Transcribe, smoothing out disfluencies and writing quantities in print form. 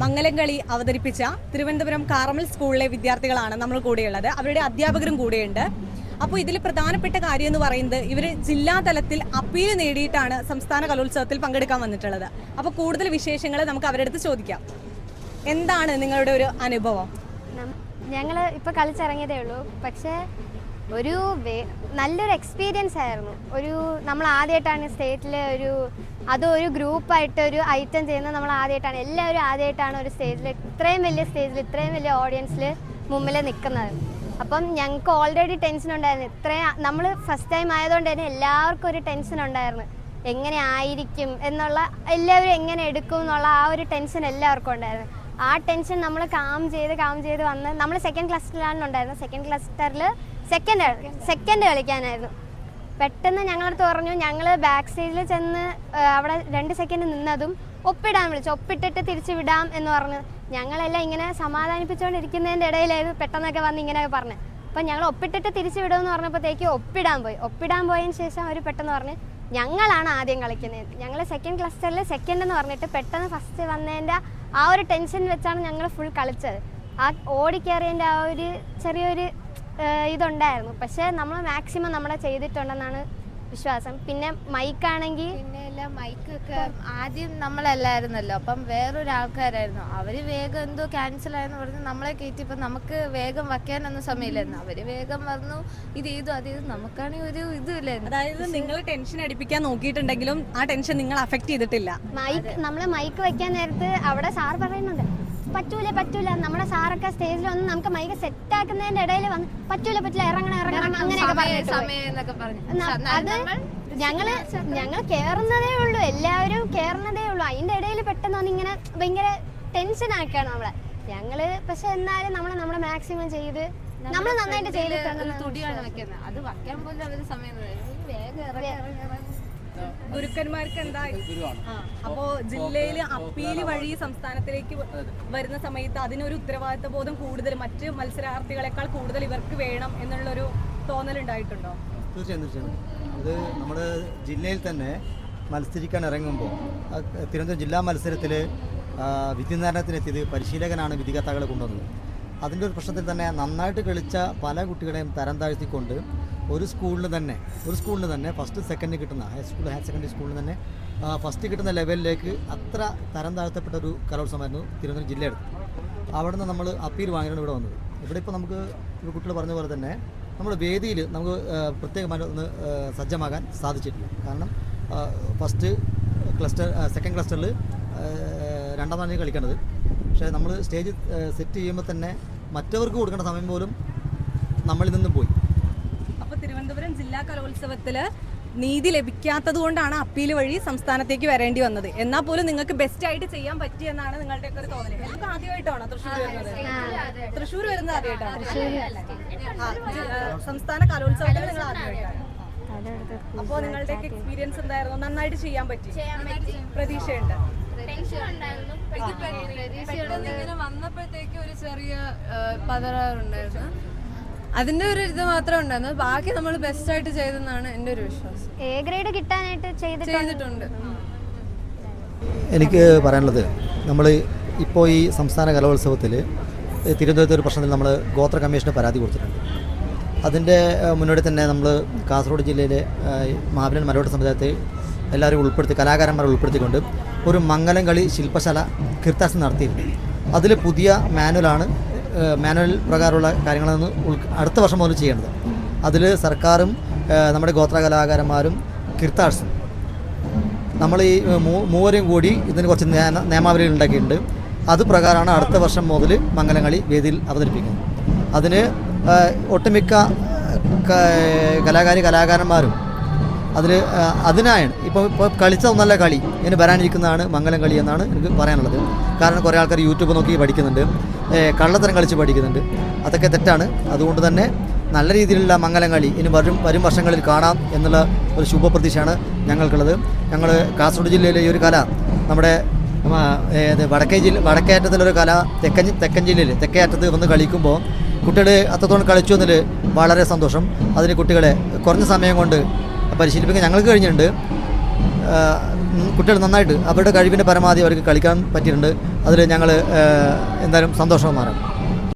മംഗലംകളി അവതരിപ്പിച്ച തിരുവനന്തപുരം കാർമൽ സ്കൂളിലെ വിദ്യാർത്ഥികളാണ് നമ്മൾ കൂടെയുള്ളത്. അവരുടെ അധ്യാപകരും കൂടെയുണ്ട്. അപ്പോൾ ഇതിൽ പ്രധാനപ്പെട്ട കാര്യം എന്ന് പറയുന്നത് ഇവർ ജില്ലാതലത്തിൽ അപ്പീൽ നേടിയിട്ടാണ് സംസ്ഥാന കലോത്സവത്തിൽ പങ്കെടുക്കാൻ വന്നിട്ടുള്ളത്. അപ്പോൾ കൂടുതൽ വിശേഷങ്ങൾ നമുക്ക് അവരുടെ അടുത്ത് ചോദിക്കാം. എന്താണ് നിങ്ങളുടെ ഒരു അനുഭവം? ഞങ്ങൾ ഇപ്പോൾ കളിച്ചിറങ്ങിയതേ ഉള്ളൂ, പക്ഷേ ഒരു നല്ലൊരു എക്സ്പീരിയൻസ് ആയിരുന്നു. നമ്മൾ ആദ്യമായിട്ടാണ് സ്റ്റേറ്റിൽ ഒരു ഗ്രൂപ്പായിട്ട് ഒരു ഐറ്റം ചെയ്യുന്നത്. നമ്മൾ ആദ്യമായിട്ടാണ്, എല്ലാവരും ആദ്യമായിട്ടാണ് ഒരു സ്റ്റേജിൽ, ഇത്രയും വലിയ സ്റ്റേജിൽ ഇത്രയും വലിയ ഓഡിയൻസിൽ മുമ്പിൽ നിൽക്കുന്നത്. അപ്പം ഞങ്ങൾക്ക് ഓൾറെഡി ടെൻഷൻ ഉണ്ടായിരുന്നു. നമ്മൾ ഫസ്റ്റ് ടൈം ആയതുകൊണ്ട് തന്നെ എല്ലാവർക്കും ഒരു ടെൻഷൻ ഉണ്ടായിരുന്നു. എങ്ങനെ ആയിരിക്കും എന്നുള്ള, എല്ലാവരും എങ്ങനെ എടുക്കും എന്നുള്ള ആ ഒരു ടെൻഷൻ എല്ലാവർക്കും ഉണ്ടായിരുന്നു. ആ ടെൻഷൻ നമ്മൾ കാം ചെയ്ത് വന്ന് നമ്മൾ സെക്കൻഡ് ക്ലസ്റ്ററിലാണ് ഉണ്ടായിരുന്നത്. സെക്കൻഡ് ക്ലസ്റ്ററിൽ സെക്കൻഡ് കളിക്കാനായിരുന്നു. പെട്ടെന്ന് ഞങ്ങളടുത്ത് പറഞ്ഞു, ഞങ്ങൾ ബാക്ക് സ്റ്റേജിൽ ചെന്ന് അവിടെ 2 സെക്കൻഡ് നിന്നതും ഒപ്പിടാൻ വിളിച്ചു. ഒപ്പിട്ടിട്ട് തിരിച്ചു വിടാം എന്ന് പറഞ്ഞു. ഞങ്ങളെല്ലാം ഇങ്ങനെ സമാധാനിപ്പിച്ചുകൊണ്ടിരിക്കുന്നതിൻ്റെ ഇടയിലായിരുന്നു പെട്ടെന്നൊക്കെ വന്ന് ഇങ്ങനെയൊക്കെ പറഞ്ഞു. അപ്പം ഞങ്ങൾ ഒപ്പിട്ടിട്ട് തിരിച്ചു വിടുമെന്ന് പറഞ്ഞപ്പോഴത്തേക്ക് ഒപ്പിടാൻ പോയതിന് ശേഷം അവർ പെട്ടെന്ന് പറഞ്ഞ് ഞങ്ങളാണ് ആദ്യം കളിക്കുന്നത്. ഞങ്ങൾ സെക്കൻഡ് ക്ലസ്റ്ററിൽ സെക്കൻഡ് എന്ന് പറഞ്ഞിട്ട് പെട്ടെന്ന് ഫസ്റ്റ് വന്നതിൻ്റെ ആ ഒരു ടെൻഷൻ വെച്ചാണ് ഞങ്ങൾ ഫുൾ കളിച്ചത്. ആ ഓടിക്കയറിയതിൻ്റെ ആ ഒരു ചെറിയൊരു ഇതുണ്ടായിരുന്നു. പക്ഷേ നമ്മൾ മാക്സിമം നമ്മളെ ചെയ്തിട്ടുണ്ടെന്നാണ് വിശ്വാസം. പിന്നെ മൈക്കാണെങ്കിൽ മൈക്കൊക്കെ ആദ്യം നമ്മളല്ലായിരുന്നല്ലോ, അപ്പം വേറൊരാൾക്കാരായിരുന്നു. അവർ വേഗം എന്തോ ക്യാൻസൽ ആയെന്ന് പറഞ്ഞ് നമ്മളെ കയറ്റിയപ്പോൾ നമുക്ക് വേഗം വയ്ക്കാനൊന്നും സമയമില്ലായിരുന്നു. അവർ വേഗം പറഞ്ഞു ഇത് ചെയ്തു അത് ചെയ്തു. നമുക്കാണെങ്കിൽ ഒരു ഇതുമില്ലായിരുന്നു. അതായത് നിങ്ങൾ ടെൻഷൻ അടിപ്പിക്കാൻ നോക്കിയിട്ടുണ്ടെങ്കിലും ആ ടെൻഷൻ നിങ്ങൾ അഫക്റ്റ് ചെയ്തിട്ടില്ല. നമ്മളെ മൈക്ക് വയ്ക്കാൻ നേരത്ത് അവിടെ സാർ പറയുന്നുണ്ട് പറ്റൂല. നമ്മുടെ സാറൊക്കെ സ്റ്റേജിൽ വന്ന് നമുക്ക് മൈക്ക് സെറ്റ് ആക്കുന്നതിന്റെ ഇടയിൽ വന്ന് പറ്റൂല ഇറങ്ങണം അങ്ങനെയൊക്കെ പറഞ്ഞു. അത് ഞങ്ങൾ കേറുന്നതേ ഉള്ളൂ, എല്ലാവരും കേറുന്നതേ ഉള്ളൂ. അതിന്റെ ഇടയിൽ പെട്ടെന്ന് വന്ന് ഇങ്ങനെ ഭയങ്കര ടെൻഷൻ ആക്കാണ് നമ്മളെ. ഞങ്ങള് പക്ഷെ എന്നാലും നമ്മുടെ മാക്സിമം ചെയ്ത് നമ്മൾ നന്നായിട്ട് ചെയ്തിട്ടുണ്ട്. തുടിയാണ് വെക്കുന്നത്, അത് വയ്ക്കാൻ പോലും അവര് സമയം വേഗം ഗുരുക്കന്മാർക്ക് എന്താ? അപ്പോ ജില്ലയില് അപ്പീല് വഴി സംസ്ഥാനത്തിലേക്ക് വരുന്ന സമയത്ത് അതിനൊരു ഉത്തരവാദിത്ത ബോധം കൂടുതൽ മറ്റ് മത്സരാർത്ഥികളെക്കാൾ കൂടുതൽ ഇവർക്ക് വേണം എന്നുള്ളൊരു തോന്നലുണ്ടായിട്ടുണ്ടോ? തീർച്ചയായും. അത് നമ്മുടെ ജില്ലയിൽ തന്നെ മത്സരിക്കാൻ ഇറങ്ങുമ്പോൾ തിരുവനന്തപുരം ജില്ലാ മത്സരത്തിൽ വിധിനിർണ്ണയത്തിനെത്തിയത് പരിശീലകനാണ് വിധികർത്താക്കളെ കൊണ്ടുവന്നത്. അതിൻ്റെ ഒരു പ്രശ്നത്തിൽ തന്നെ നന്നായിട്ട് കളിച്ച പല കുട്ടികളെയും തരം താഴ്ത്തിക്കൊണ്ട് ഒരു സ്കൂളിന് തന്നെ ഫസ്റ്റ് സെക്കൻഡ് കിട്ടുന്ന ഹയർ സെക്കൻഡറി സ്കൂളിന് തന്നെ ഫസ്റ്റ് കിട്ടുന്ന ലെവലിലേക്ക് അത്ര തരം താഴ്ത്തപ്പെട്ട ഒരു കലോത്സവമായിരുന്നു തിരുവനന്തപുരം ജില്ലയെടുത്ത്. അവിടെ നിന്ന് നമ്മൾ അപ്പീൽ വാങ്ങിയാണ് ഇവിടെ വന്നത്. ഇവിടെ ഇപ്പോൾ നമുക്ക് ഇപ്പോൾ കുട്ടികൾ പറഞ്ഞ പോലെ തന്നെ നമ്മൾ വേദിയിൽ നമുക്ക് പ്രത്യേകമായി ഒന്ന് സജ്ജമാകാൻ സാധിച്ചിട്ടില്ല. കാരണം സെക്കൻഡ് ക്ലസ്റ്ററിൽ രണ്ടാമതാണ് കളിക്കേണ്ടത്. പക്ഷേ നമ്മൾ സ്റ്റേജ് സെറ്റ് ചെയ്യുമ്പോൾ തന്നെ മറ്റവർക്ക് കൊടുക്കേണ്ട സമയം പോലും നമ്മളിൽ നിന്നും പോയി. അപ്പോൾ തിരുവനന്തപുരം ജില്ലാ കലോത്സവത്തിൽ നീതി ലഭിക്കാത്തത് കൊണ്ടാണ് അപ്പീൽ വഴി സംസ്ഥാനത്തേക്ക് വരേണ്ടി വന്നത്. എന്നാൽ പോലും നിങ്ങൾക്ക് ബെസ്റ്റ് ആയിട്ട് ചെയ്യാൻ പറ്റിയെന്നാണ് നിങ്ങളുടെയൊക്കെ ഒരു തോന്നൽ. നിങ്ങൾക്ക് ആദ്യമായിട്ടാണോ തൃശ്ശൂർ വരുന്നത് ആദ്യമായിട്ടാണ്? സംസ്ഥാന കലോത്സവത്തിൽ നിങ്ങൾ ആദ്യമായിട്ടാണ്. അപ്പോൾ നിങ്ങളുടെയൊക്കെ എക്സ്പീരിയൻസ് എന്തായിരുന്നു? നന്നായിട്ട് ചെയ്യാൻ പറ്റി? പ്രതീക്ഷയുണ്ട്? ഇങ്ങനെ വന്നപ്പോഴത്തേക്ക് ഒരു ചെറിയ പതറാറുണ്ടായിരുന്നു. അതിന്റെ ഒരു ഇത് മാത്രമേ ഉണ്ടായിരുന്നു. ബാക്കി നമ്മൾ ബെസ്റ്റ് ആയിട്ട് ചെയ്തെന്നാണ് എൻ്റെ ഒരു വിശ്വാസം. എ ഗ്രേഡ് കിട്ടാനായിട്ട് ചെയ്തിട്ടുണ്ട്. എനിക്ക് പറയാനുള്ളത്, നമ്മൾ ഇപ്പോൾ ഈ സംസ്ഥാന കലോത്സവത്തിൽ തിരുവനന്തപുരത്തെ ഒരു പ്രശ്നത്തിൽ നമ്മൾ ഗോത്ര കമ്മീഷന് പരാതി കൊടുത്തിട്ടുണ്ട്. അതിൻ്റെ മുന്നോടി തന്നെ നമ്മൾ കാസർഗോഡ് ജില്ലയിലെ മാവിലൻ മലയോട്ട സമുദായത്തെ എല്ലാവരും കലാകാരന്മാരെ ഉൾപ്പെടുത്തിക്കൊണ്ട് ഒരു മംഗലം കളി ശില്പശാല കീർത്താസം നടത്തിയിട്ടുണ്ട്. അതിൽ പുതിയ മാനുവൽ പ്രകാരമുള്ള കാര്യങ്ങളാണ് അടുത്ത വർഷം മുതൽ ചെയ്യേണ്ടത്. അതിൽ സർക്കാരും നമ്മുടെ ഗോത്ര കലാകാരന്മാരും കീർത്താഴ്സും നമ്മൾ ഈ മൂവരെയും കൂടി ഇതിന് കുറച്ച് നിയമാവലികൾ ഉണ്ടാക്കിയിട്ടുണ്ട്. അത് പ്രകാരമാണ് അടുത്ത വർഷം മുതൽ മംഗലം കളി വേദിയിൽ അവതരിപ്പിക്കുന്നത്. അതിന് ഒട്ടുമിക്ക കലാകാരന്മാരും അതിനായാണ് ഇപ്പോൾ കളിച്ച ഒന്നല്ല കളി, ഇനി വരാനിരിക്കുന്നതാണ് മംഗലം കളി എന്നാണ് എനിക്ക് പറയാനുള്ളത്. കാരണം കുറേ ആൾക്കാർ യൂട്യൂബ് നോക്കി പഠിക്കുന്നുണ്ട്, കള്ളത്തരം കളിച്ച് പഠിക്കുന്നുണ്ട്. അതൊക്കെ തെറ്റാണ്. അതുകൊണ്ട് തന്നെ നല്ല രീതിയിലുള്ള മംഗലം കളി ഇനി വരും വർഷങ്ങളിൽ കാണാം എന്നുള്ള ഒരു ശുഭപ്രതീക്ഷയാണ് ഞങ്ങൾക്കുള്ളത്. ഞങ്ങൾ കാസർഗോഡ് ജില്ലയിലെ ഈ ഒരു കല നമ്മുടെ വടക്കേറ്റത്തിലൊരു കല തെക്കൻ ജില്ലയിൽ തെക്കേ അറ്റത്ത് വന്ന് കളിക്കുമ്പോൾ കുട്ടികൾ അത്രത്തോളം കളിച്ചു എന്നതിൽ വളരെ സന്തോഷം. അതിന് കുട്ടികളെ കുറഞ്ഞ സമയം കൊണ്ട് പരിശീലിപ്പിക്കാൻ ഞങ്ങൾക്ക് കഴിഞ്ഞിട്ടുണ്ട്. കുട്ടികൾ നന്നായിട്ട് അവരുടെ കഴിവിൻ്റെ പരമാവധി അവർക്ക് കളിക്കാൻ പറ്റിയിട്ടുണ്ട്. അതിൽ ഞങ്ങൾ എന്തായാലും സന്തോഷവാന്മാരാണ്.